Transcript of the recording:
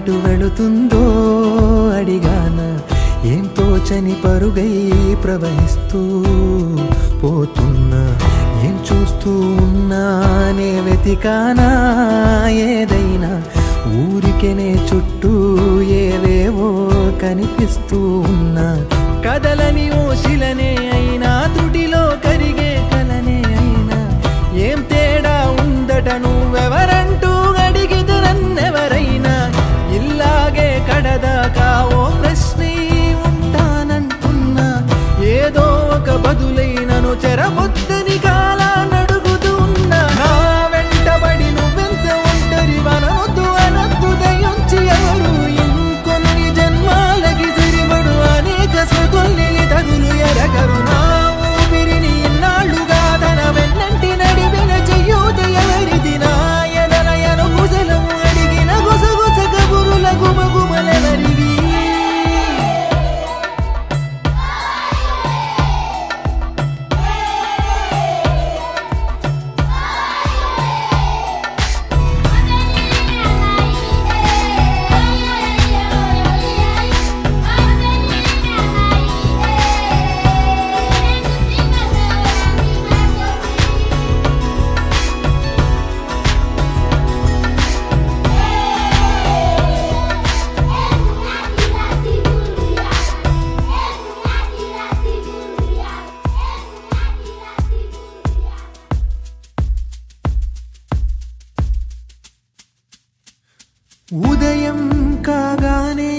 ఎటు వెళుతుందో అడిగాన, ఏం తోచని పరుగై ప్రవహిస్తూ పోతున్నా. ఏం చూస్తూ ఉన్నానే వెతికానా ఏదైనా, ఊరికెనే చుట్టూ ఏవేవో కనిపిస్తూ ఉన్నా. కదలని ఓశిలనే అయినా, తుడిలో కరిగే కలనే అయినా, ఏం తేడా ఉందట నువ్వెవరంటూ అడిగితే నన్నెవరైనా. ఇల్లాగే కడదాకా ఓ ప్రశ్నే ఉంటానంటున్నా, ఏదో ఒక బదులైనను చెరబొద్దని కాలానడుగుతూ ఉన్నా. నా వెంటబడి నువ్వెంత ఒంటరి వనొద్దు అనొద్దు దయించి ఎవరు, ఇంకొన్ని జన్మాలకి సరిపడు అనేక స్మృతుల్ని తగులు ఎరగరు. నా ఊపిరిని ఇన్నాళ్ళుగా తన వెన్నంటి నడిపిన చెయ్యూత ఎవరిది, నా ఎదలయను గుసలము అడిగిన గుసగుస కబురుల గుమగుమలెవరివి. ఉదయం కాగానే